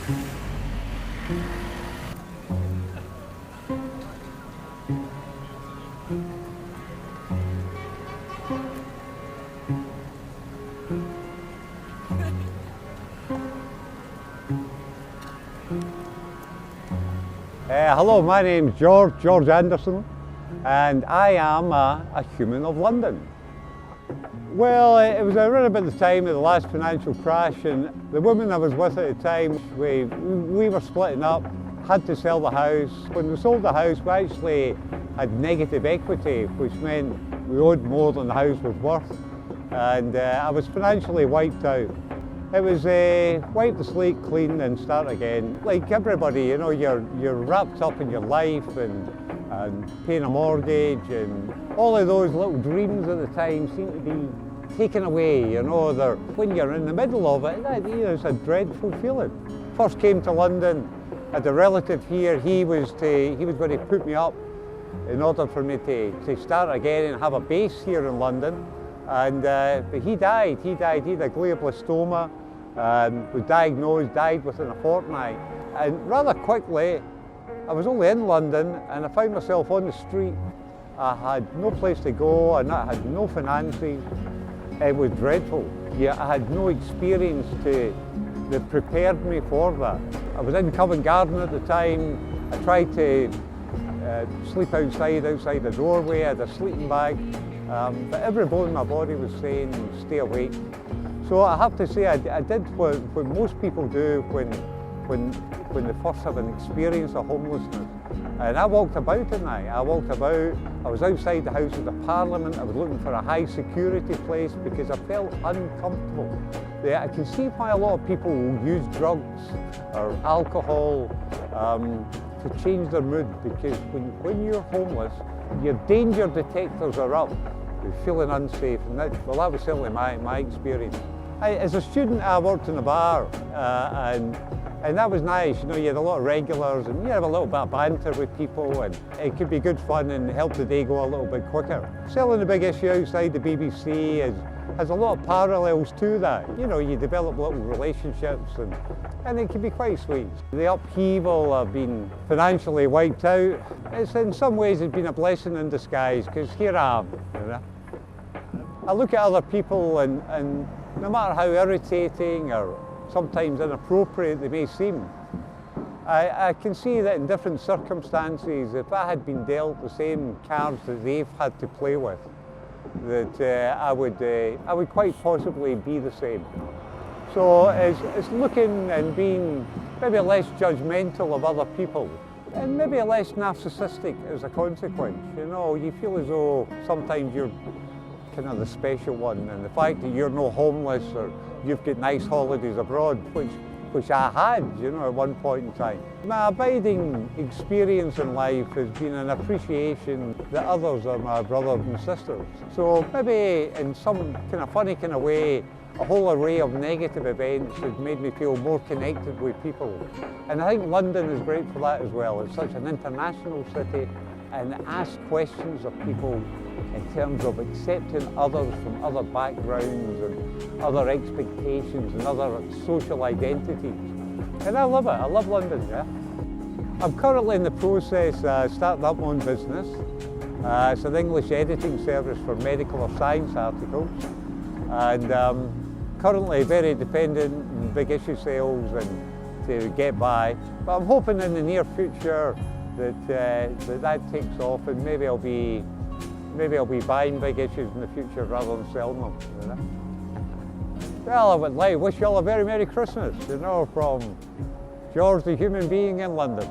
Hello, my name's George Anderson, and I am a human of London. Well, it was around about the time of the last financial crash, and the woman I was with at the time, we were splitting up, had to sell the house. When we sold the house, we actually had negative equity, which meant we owed more than the house was worth, and I was financially wiped out. It was wipe the slate clean and start again. Like everybody, you know, you're wrapped up in your life and paying a mortgage, and all of those little dreams at the time seem to be taken away. You know, when you're in the middle of it, it's a dreadful feeling. First came to London, had a relative here. He was going to put me up in order for me to start again and have a base here in London. And but he died. He had a glioblastoma. Was diagnosed, died within a fortnight. And rather quickly, I was only in London and I found myself on the street. I had no place to go and I had no finances. It was dreadful. Yeah, I had no experience that prepared me for that. I was in Covent Garden at the time. I tried to sleep outside the doorway. I had a sleeping bag. But every bone in my body was saying, stay awake. So I have to say, I did what most people do when they first have an experience of homelessness. And I walked about at night. I was outside the House of the Parliament. I was looking for a high security place because I felt uncomfortable. I can see why a lot of people will use drugs or alcohol to change their mood, because when you're homeless, your danger detectors are up. You're feeling unsafe, and that was certainly my experience. As a student, I worked in a bar, and that was nice. You know, you had a lot of regulars, and you have a little bit of banter with people, and it could be good fun and help the day go a little bit quicker. Selling a big issue outside the BBC has a lot of parallels to that. You know, you develop little relationships, and it can be quite sweet. The upheaval of being financially wiped out, in some ways it's been a blessing in disguise, because here I am. You know? I look at other people, and no matter how irritating or sometimes inappropriate they may seem, I can see that in different circumstances, if I had been dealt the same cards that they've had to play with, that I would quite possibly be the same. So it's looking and being maybe less judgmental of other people, and maybe less narcissistic as a consequence. You know, you feel as though sometimes you're kind of the special one, and the fact that you're no homeless or you've got nice holidays abroad, which I had, you know, at one point in time. My abiding experience in life has been an appreciation that others are my brothers and sisters. So maybe in some kind of funny kind of way, a whole array of negative events has made me feel more connected with people. And I think London is great for that as well. It's such an international city, and asks questions of people in terms of accepting others from other backgrounds and other expectations and other social identities. And I love it. I love London, yeah. I'm currently in the process of starting up my own business. It's an English editing service for medical or science articles. And currently very dependent on big issue sales and to get by. But I'm hoping in the near future that takes off, and maybe I'll be buying big issues in the future rather than selling them. You know? Well, I would like wish you all a very Merry Christmas, you know, from George the human being in London.